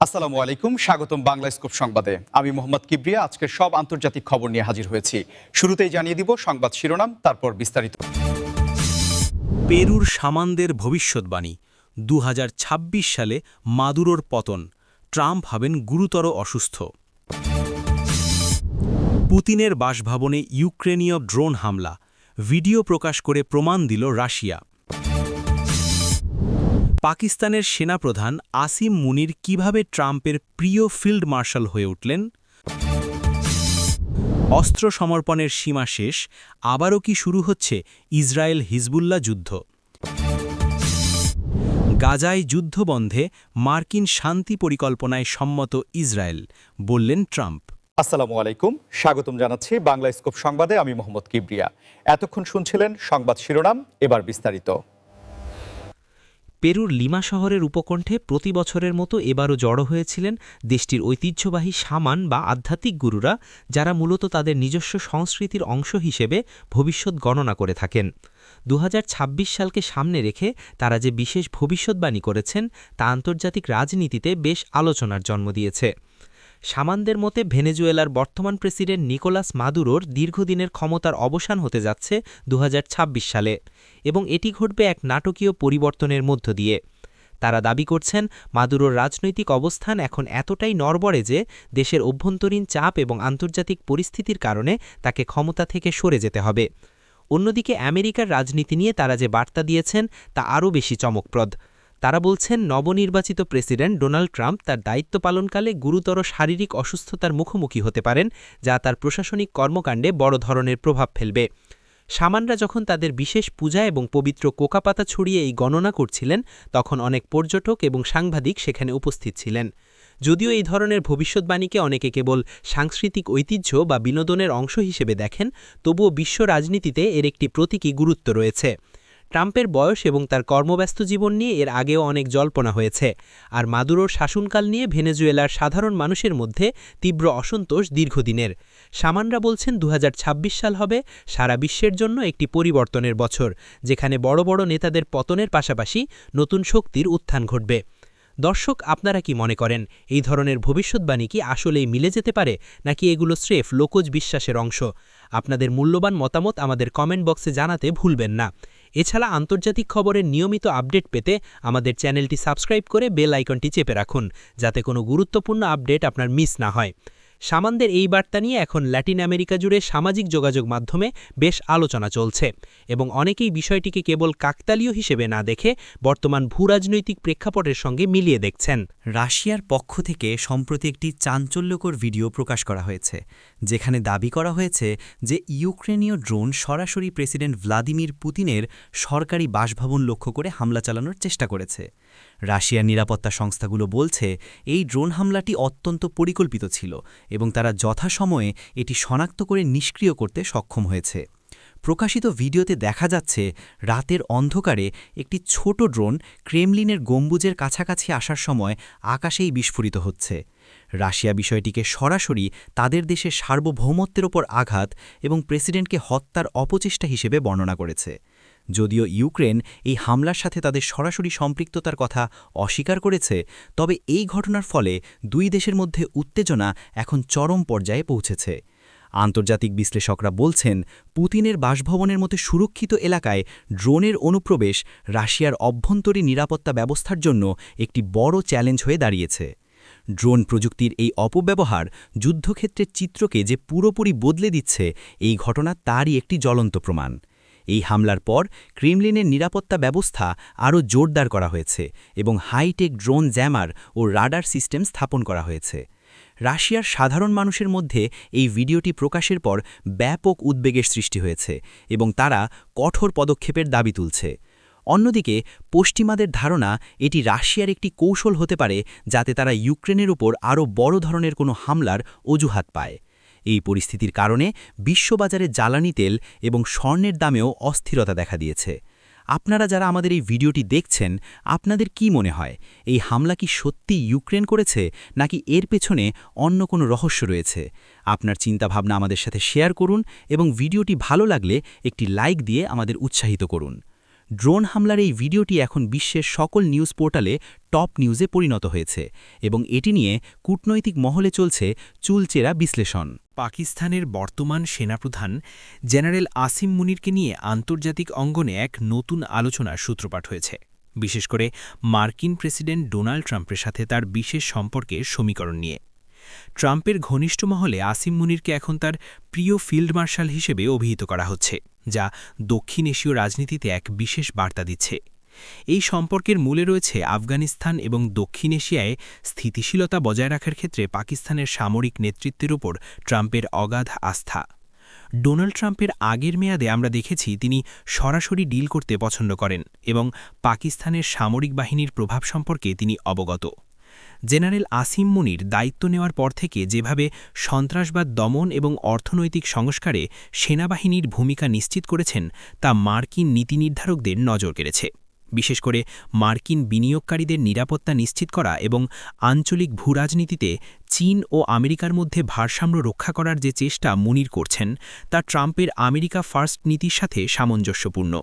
আসসালামু আলাইকুম, স্বাগতম বাংলা স্কুপ সংবাদে। আমি মোহাম্মদ কিবরিয়া আজকের সব আন্তর্জাতিক খবর নিয়ে হাজির হয়েছি। শুরুতেই জানিয়ে দিব সংবাদ শিরোনাম, তারপর বিস্তারিত। পেরুর সামানদের ভবিষ্যৎবাণী, ২০২৬ সালে মাদুরোর পতন, ট্রাম্প হবেন গুরুতর অসুস্থ। পুতিনের বাসভবনে ইউক্রেনীয় ড্রোন হামলা, ভিডিও প্রকাশ করে প্রমাণ দিল রাশিয়া। পাকিস্তানের সেনাপ্রধান আসিম মুনির কিভাবে ট্রাম্পের প্রিয় ফিল্ড মার্শাল হয়ে উঠলেন। অস্ত্র সমর্পণের সীমা শেষ, আবারও কি শুরু হচ্ছে ইসরায়েল হিজবুল্লাহ যুদ্ধ। গাজায় যুদ্ধবন্ধে মার্কিন শান্তি পরিকল্পনায় সম্মত ইসরায়েল, বললেন ট্রাম্প। আসসালামু আলাইকুম, স্বাগতম জানাচ্ছি বাংলা স্কুপ সংবাদে। আমি মোহাম্মদ কিবরিয়া। এতক্ষণ শুনছিলেন সংবাদ শিরোনাম, এবার বিস্তারিত। পেরুর লিমা শহরের উপকণ্ঠে প্রতি বছরের মতো এবারও জড়ো হয়েছিলেন দেশটির ঐতিহ্যবাহী শামান বা আধ্যাত্মিক গুরুরা, যারা মূলত তাদের নিজস্ব সংস্কৃতির অংশ হিসেবে ভবিষ্যৎ গণনা করে থাকেন। ২০২৬ সালকে সামনে রেখে তারা যে বিশেষ ভবিষ্যৎবাণী করেছেন তা আন্তর্জাতিক রাজনীতিতে বেশ আলোচনার জন্ম দিয়েছে। শামানদের মতে ভেনেজুয়েলার বর্তমান প্রেসিডেন্ট নিকোলাস মাদুরোর দীর্ঘদিনের ক্ষমতার অবসান হতে যাচ্ছে ২০২৬ সালে, এবং এটি ঘটবে এক নাটকীয় পরিবর্তনের মধ্য দিয়ে। তারা দাবি করছেন মাদুরোর রাজনৈতিক অবস্থান এখন এতটাই নড়বড়ে যে দেশের অভ্যন্তরীণ চাপ এবং আন্তর্জাতিক পরিস্থিতির কারণে তাকে ক্ষমতা থেকে সরে যেতে হবে। অন্যদিকে আমেরিকার রাজনীতি নিয়ে তারা যে বার্তা দিয়েছেন তা আরও বেশি চমকপ্রদ। তারা বলছেন নবনির্বাচিত প্রেসিডেন্ট ডোনাল্ড ট্রাম্প তার দায়িত্ব পালনকালে গুরুতর শারীরিক অসুস্থতার মুখোমুখি হতে পারেন, যা তার প্রশাসনিক কর্মকাণ্ডে বড় ধরনের প্রভাব ফেলবে। শামানরা যখন তাদের বিশেষ পূজা এবং পবিত্র কোকাপাতা ছড়িয়ে এই গণনা করছিলেন, তখন অনেক পর্যটক এবং সাংবাদিক সেখানে উপস্থিত ছিলেন। যদিও এই ধরনের ভবিষ্যৎবাণীকে অনেকে কেবল সাংস্কৃতিক ঐতিহ্য বা বিনোদনের অংশ হিসেবে দেখেন, তবুও বিশ্ব রাজনীতিতে এর একটি প্রতীকী গুরুত্ব রয়েছে। ট্রাম্পের বয়স এবং তার কর্মব্যস্ত জীবন নিয়ে এর আগেও অনেক জল্পনা হয়েছে, আর মাদুরোর শাসনকাল নিয়ে ভেনেজুয়েলার সাধারণ মানুষের মধ্যে তীব্র অসন্তোষ দীর্ঘদিনের। শামানরা বলছেন ২০২৬ সাল হবে সারা বিশ্বের জন্য একটি পরিবর্তনের বছর, যেখানে বড় বড় নেতাদের পতনের পাশাপাশি নতুন শক্তির উত্থান ঘটবে। দর্শক, আপনারা কি মনে করেন, এই ধরনের ভবিষ্যৎবাণী কি আসলেই মিলে যেতে পারে, নাকি এগুলো স্রেফ লোকজ বিশ্বাসের অংশ? আপনাদের মূল্যবান মতামত আমাদের কমেন্ট বক্সে জানাতে ভুলবেন না। এছাড়া আন্তর্জাতিক খবরের নিয়মিত আপডেট পেতে আমাদের চ্যানেলটি সাবস্ক্রাইব করে বেল আইকনটি চেপে রাখুন, যাতে কোনো গুরুত্বপূর্ণ আপডেট আপনার মিস না হয়। শামানদের এই বার্তা নিয়ে এখন ল্যাটিন আমেরিকা জুড়ে সামাজিক যোগাযোগ মাধ্যমে বেশ আলোচনা চলছে, এবং অনেকেই বিষয়টিকে কেবল কাকতালীয় হিসেবে না দেখে বর্তমান ভূরাজনৈতিক প্রেক্ষাপটের সঙ্গে মিলিয়ে দেখছেন। রাশিয়ার পক্ষ থেকে সম্প্রতি একটি চাঞ্চল্যকর ভিডিও প্রকাশ করা হয়েছে, যেখানে দাবি করা হয়েছে যে ইউক্রেনীয় ড্রোন সরাসরি প্রেসিডেন্ট ভ্লাদিমির পুতিনের সরকারি বাসভবন লক্ষ্য করে হামলা চালানোর চেষ্টা করেছে। রাশিয়ার নিরাপত্তা সংস্থাগুলো বলছে এই ড্রোন হামলাটি অত্যন্ত পরিকল্পিত ছিল এবং তারা যথাসময়ে এটি শনাক্ত করে নিষ্ক্রিয় করতে সক্ষম হয়েছে। প্রকাশিত ভিডিওতে দেখা যাচ্ছে রাতের অন্ধকারে একটি ছোট ড্রোন ক্রেমলিনের গম্বুজের কাছাকাছি আসার সময় আকাশেই বিস্ফোরিত হচ্ছে। রাশিয়া বিষয়টিকে সরাসরি তাদের দেশের সার্বভৌমত্বের ওপর আঘাত এবং প্রেসিডেন্টকে হত্যার অপচেষ্টা হিসেবে বর্ণনা করেছে। যদিও ইউক্রেন এই হামলার সাথে তাদের সরাসরি সম্পৃক্ততার কথা অস্বীকার করেছে, তবে এই ঘটনার ফলে দুই দেশের মধ্যে উত্তেজনা এখন চরম পর্যায়ে পৌঁছেছে। আন্তর্জাতিক বিশ্লেষকরা বলছেন পুতিনের বাসভবনের মতো সুরক্ষিত এলাকায় ড্রোনের অনুপ্রবেশ রাশিয়ার অভ্যন্তরীণ নিরাপত্তা ব্যবস্থার জন্য একটি বড় চ্যালেঞ্জ হয়ে দাঁড়িয়েছে। ড্রোন প্রযুক্তির এই অপব্যবহার যুদ্ধক্ষেত্রের চিত্রকে যে পুরোপুরি বদলে দিচ্ছে, এই ঘটনা তারই একটি জ্বলন্ত প্রমাণ। এই হামলার পর ক্রেমলিনের নিরাপত্তা ব্যবস্থা আরও জোরদার করা হয়েছে এবং হাইটেক ড্রোন জ্যামার ও রাডার সিস্টেম স্থাপন করা হয়েছে। রাশিয়ার সাধারণ মানুষের মধ্যে এই ভিডিওটি প্রকাশের পর ব্যাপক উদ্বেগের সৃষ্টি হয়েছে এবং তারা কঠোর পদক্ষেপের দাবি তুলছে। অন্যদিকে পশ্চিমাদের ধারণা এটি রাশিয়ার একটি কৌশল হতে পারে, যাতে তারা ইউক্রেনের উপর আরও বড় ধরনের কোনো হামলার অজুহাত পায়। এই পরিস্থিতির কারণে বিশ্ববাজারে জ্বালানি তেল এবং স্বর্ণের দামেও অস্থিরতা দেখা দিয়েছে। আপনারা যারা আমাদের এই ভিডিওটি দেখছেন, আপনাদের কি মনে হয়, এই হামলা কি সত্যি ইউক্রেন করেছে, নাকি এর পেছনে অন্য কোনো রহস্য রয়েছে? আপনার চিন্তাভাবনা আমাদের সাথে শেয়ার করুন এবং ভিডিওটি ভালো লাগলে একটি লাইক দিয়ে আমাদের উৎসাহিত করুন। ড্রোন হামলার এই ভিডিওটি এখন বিশ্বের সকল নিউজ পোর্টালে টপ নিউজে পরিণত হয়েছে এবং এটি নিয়ে কূটনৈতিক মহলে চলছে চুলচেরা বিশ্লেষণ। পাকিস্তানের বর্তমান সেনাপ্রধান জেনারেল আসিম মুনিরকে নিয়ে আন্তর্জাতিক অঙ্গনে এক নতুন আলোচনার সূত্রপাত হয়েছে, বিশেষ করে মার্কিন প্রেসিডেন্ট ডোনাল্ড ট্রাম্পের সাথে তার বিশেষ সম্পর্কের সমীকরণ নিয়ে। ট্রাম্পের ঘনিষ্ঠ মহলে আসিম মুনিরকে এখন তার প্রিয় ফিল্ড মার্শাল হিসেবে অভিহিত করা হচ্ছে, যা দক্ষিণ এশীয় রাজনীতিতে এক বিশেষ বার্তা দিচ্ছে। এই সম্পর্কের মূলে রয়েছে আফগানিস্তান এবং দক্ষিণ এশিয়ায় স্থিতিশীলতা বজায় রাখার ক্ষেত্রে পাকিস্তানের সামরিক নেতৃত্বের ওপর ট্রাম্পের অগাধ আস্থা। ডোনাল্ড ট্রাম্পের আগের মেয়াদে আমরা দেখেছি তিনি সরাসরি ডিল করতে পছন্দ করেন এবং পাকিস্তানের সামরিক বাহিনীর প্রভাব সম্পর্কে তিনি অবগত। জেনারেল আসিম মুনির দায়িত্ব নেওয়ার পর থেকে যেভাবে সন্ত্রাসবাদ দমন এবং অর্থনৈতিক সংস্কারে সেনাবাহিনীর ভূমিকা নিশ্চিত করেছেন তা মার্কিন নীতি নির্ধারকদের নজর কেড়েছে। বিশেষ করে মার্কিন বিনিয়োগকারীদের নিরাপত্তা নিশ্চিত করা এবং আঞ্চলিক ভূরাজনীতিতে চীন ও আমেরিকার মধ্যে ভারসাম্য রক্ষা করার যে চেষ্টা মুনির করছেন তা ট্রাম্পের আমেরিকা ফার্স্ট নীতির সাথে সামঞ্জস্যপূর্ণ।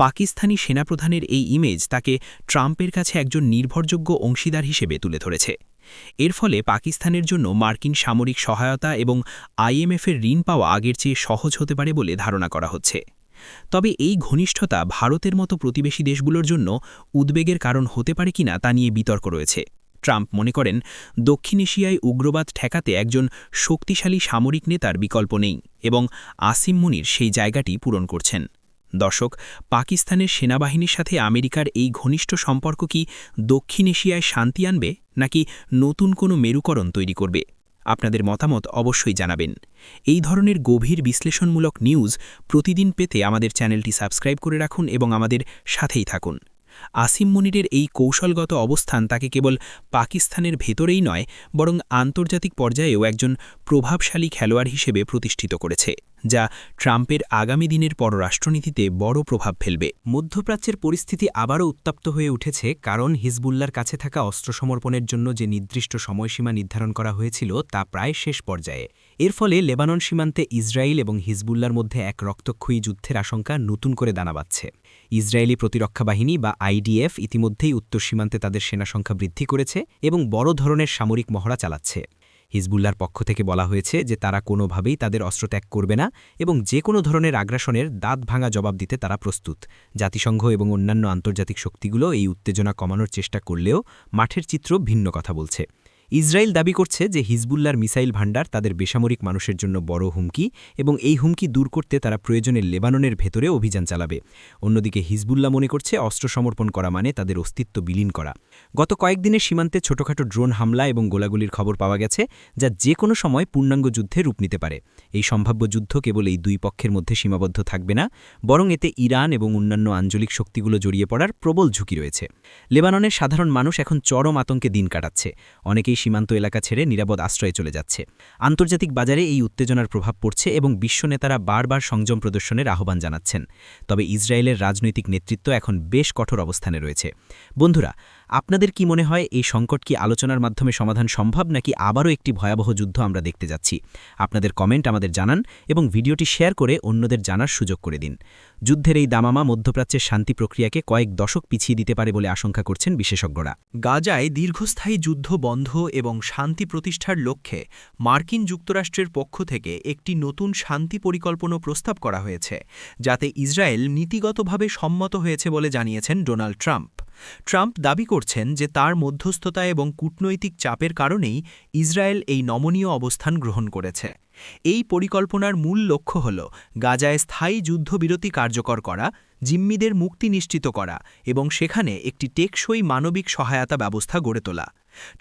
পাকিস্তানি সেনাপ্রধানের এই ইমেজ তাকে ট্রাম্পের কাছে একজন নির্ভরযোগ্য অংশীদার হিসেবে তুলে ধরেছে। এর ফলে পাকিস্তানের জন্য মার্কিন সামরিক সহায়তা এবং IMFের ঋণ পাওয়া আগের চেয়ে সহজ হতে পারে বলে ধারণা করা হচ্ছে। তবে এই ঘনিষ্ঠতা ভারতের মতো প্রতিবেশী দেশগুলোর জন্য উদ্বেগের কারণ হতে পারে কিনা তা নিয়ে বিতর্ক রয়েছে। ট্রাম্প মনে করেন দক্ষিণ এশিয়ায় উগ্রবাদ ঠেকাতে একজন শক্তিশালী সামরিক নেতার বিকল্প নেই এবং আসিম মুনির সেই জায়গাটি পূরণ করছেন। দর্শক, পাকিস্তানের সেনাবাহিনীর সাথে আমেরিকার এই ঘনিষ্ঠ সম্পর্ক কি দক্ষিণ এশিয়ায় শান্তি আনবে নাকি নতুন কোনো মেরুকরণ তৈরি করবে? আপনাদের মতামত অবশ্যই জানাবেন। এই ধরনের গভীর বিশ্লেষণমূলক নিউজ প্রতিদিন পেতে আমাদের চ্যানেলটি সাবস্ক্রাইব করে রাখুন এবং আমাদের সাথেই থাকুন। আসিম মুনিরের এই কৌশলগত অবস্থান তাকে কেবল পাকিস্তানের ভেতরেই নয় বরং আন্তর্জাতিক পর্যায়েও একজন প্রভাবশালী খেলোয়াড় হিসেবে প্রতিষ্ঠিত করেছে, যা ট্রাম্পের আগামী দিনের পররাষ্ট্রনীতিতে বড় প্রভাব ফেলবে। মধ্যপ্রাচ্যের পরিস্থিতি আবারও উত্তপ্ত হয়ে উঠেছে, কারণ হিজবুল্লার কাছে থাকা অস্ত্র সমর্পণের জন্য যে নির্দিষ্ট সময়সীমা নির্ধারণ করা হয়েছিল তা প্রায় শেষ পর্যায়ে। এর ফলে লেবানন সীমান্তে ইসরায়েল এবং হিজবুল্লার মধ্যে এক রক্তক্ষয়ী যুদ্ধের আশঙ্কা নতুন করে দানা বাঁধছে। ইসরায়েলি প্রতিরক্ষা বাহিনী বা IDF ইতিমধ্যেই উত্তর সীমান্তে তাদের সেনা সংখ্যা বৃদ্ধি করেছে এবং বড় ধরনের সামরিক মহড়া চালাচ্ছে। হিজবুল্লার পক্ষ থেকে বলা হয়েছে যে তারা কোনোভাবেই তাদের অস্ত্র ত্যাগ করবে না এবং যে কোনো ধরনের আগ্রাসনের দাঁত ভাঙা জবাব দিতে তারা প্রস্তুত। জাতিসংঘ এবং অন্যান্য আন্তর্জাতিক শক্তিগুলো এই উত্তেজনা কমানোর চেষ্টা করলেও মাঠের চিত্র ভিন্ন কথা বলছে। ইসরায়েল দাবি করছে যে হিজবুল্লার মিসাইল ভান্ডার তাদের বেসামরিক মানুষের জন্য বড় হুমকি এবং এই হুমকি দূর করতে তারা প্রয়োজনে লেবাননের ভেতরে অভিযান চালাবে। অন্যদিকে হিজবুল্লাহ মনে করছে অস্ত্র সমর্পণ করা মানে তাদের অস্তিত্ব বিলীন করা। গত কয়েকদিনের সীমান্তে ছোটখাটো ড্রোন হামলা এবং গোলাগুলির খবর পাওয়া গেছে, যা যে কোনো সময় পূর্ণাঙ্গ যুদ্ধে রূপ নিতে পারে। এই সম্ভাব্য যুদ্ধ কেবল এই দুই পক্ষের মধ্যে সীমাবদ্ধ থাকবে না, বরং এতে ইরান এবং অন্যান্য আঞ্চলিক শক্তিগুলো জড়িয়ে পড়ার প্রবল ঝুঁকি রয়েছে। লেবাননের সাধারণ মানুষ এখন চরম আতঙ্কে দিন কাটাচ্ছে। অনেকেই সীমান্ত এলাকা ছেড়ে নিরাপদ আশ্রয়ে চলে যাচ্ছে। আন্তর্জাতিক বাজারে এই উত্তেজনার প্রভাব পড়ছে এবং বিশ্ব নেতারা বারবার সংযম প্রদর্শনের আহ্বান জানাচ্ছেন। তবে ইসরায়েলের রাজনৈতিক নেতৃত্ব এখন বেশ কঠোর অবস্থানে রয়েছে। বন্ধুরা, আপনাদের কি মনে হয় এই সংকট কি আলোচনার মাধ্যমে সমাধান সম্ভব নাকি আবারও একটি ভয়াবহ যুদ্ধ আমরা দেখতে যাচ্ছি? আপনাদের কমেন্ট আমাদের জানান এবং ভিডিওটি শেয়ার করে অন্যদের জানার সুযোগ করে দিন। যুদ্ধের এই দামামা মধ্যপ্রাচ্যের শান্তি প্রক্রিয়াকে কয়েক দশক পিছিয়ে দিতে পারে বলে আশঙ্কা করছেন বিশেষজ্ঞরা। গাজায় দীর্ঘস্থায়ী যুদ্ধ বন্ধ এবং শান্তি প্রতিষ্ঠার লক্ষ্যে মার্কিন যুক্তরাষ্ট্রের পক্ষ থেকে একটি নতুন শান্তি পরিকল্পনা প্রস্তাব করা হয়েছে, যাতে ইসরায়েল নীতিগতভাবে সম্মত হয়েছে বলে জানিয়েছেন ডোনাল্ড ট্রাম্প। ট্রাম্প দাবি করছেন যে তার মধ্যস্থতা এবং কূটনৈতিক চাপের কারণেই ইসরায়েল এই নমনীয় অবস্থান গ্রহণ করেছে। এই পরিকল্পনার মূল লক্ষ্য হল গাজায় স্থায়ী যুদ্ধবিরতি কার্যকর করা, জিম্মিদের মুক্তি নিশ্চিত করা এবং সেখানে একটি টেকসই মানবিক সহায়তা ব্যবস্থা গড়ে তোলা।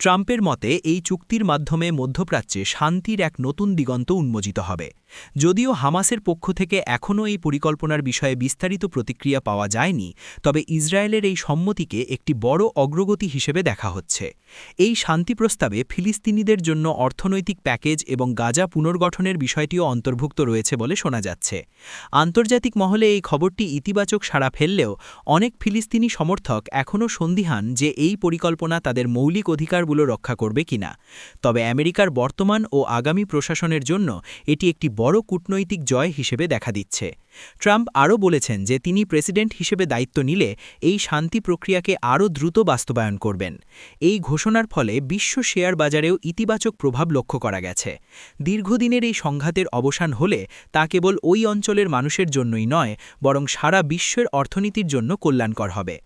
ট্রাম্পের মতে এই চুক্তির মাধ্যমে মধ্যপ্রাচ্যে শান্তির এক নতুন দিগন্ত উন্মোচিত হবে। যদিও হামাসের পক্ষ থেকে এখনও এই পরিকল্পনার বিষয়ে বিস্তারিত প্রতিক্রিয়া পাওয়া যায়নি, তবে ইসরায়েলের এই সম্মতিকে একটি বড় অগ্রগতি হিসেবে দেখা হচ্ছে। এই শান্তি প্রস্তাবে ফিলিস্তিনিদের জন্য অর্থনৈতিক প্যাকেজ এবং গাজা পুনর্গঠনের বিষয়টিও অন্তর্ভুক্ত রয়েছে বলে শোনা যাচ্ছে। আন্তর্জাতিক মহলে এই খবরটি ইতিবাচক সাড়া ফেললেও অনেক ফিলিস্তিনি সমর্থক এখনও সন্দিহান যে এই পরিকল্পনা তাদের মৌলিক অধিকারগুলো রক্ষা করবে কিনা। তবে আমেরিকার বর্তমান ও আগামী প্রশাসনের জন্য এটি একটি বড় কূটনৈতিক জয় হিসেবে দেখা দিচ্ছে। ট্রাম্প আরও বলেছেন যে তিনি প্রেসিডেন্ট হিসেবে দায়িত্ব নিলে এই শান্তি প্রক্রিয়াকে আরও দ্রুত বাস্তবায়ন করবেন। এই ঘোষণার ফলে বিশ্ব শেয়ার বাজারেও ইতিবাচক প্রভাব লক্ষ্য করা গেছে। দীর্ঘদিনের এই সংঘাতের অবসান হলে তা কেবল ওই অঞ্চলের মানুষের জন্যই নয়, বরং সারা বিশ্বের অর্থনীতির জন্য কল্যাণকর হবে।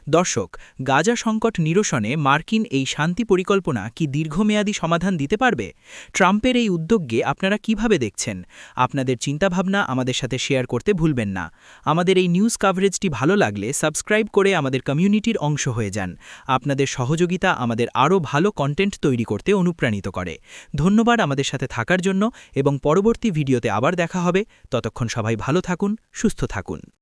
দর্শক, গাজা সংকট নিরসনে মার্কিন এই শান্তি পরিকল্পনা কি দীর্ঘমেয়াদী সমাধান দিতে পারবে? ট্রাম্পের এই উদ্যোগকে আপনারা কিভাবে দেখছেন? আপনাদের চিন্তাভাবনা আমাদের সাথে শেয়ার করতে ভুলবেন না। আমাদের এই নিউজ কাভারেজটি ভালো লাগলে সাবস্ক্রাইব করে আমাদের কমিউনিটির অংশ হয়ে যান। আপনাদের সহযোগিতা আমাদের আরও ভালো কন্টেন্ট তৈরি করতে অনুপ্রাণিত করে। ধন্যবাদ আমাদের সাথে থাকার জন্য এবং পরবর্তী ভিডিওতে আবার দেখা হবে। ততক্ষণ সবাই ভালো থাকুন, সুস্থ থাকুন।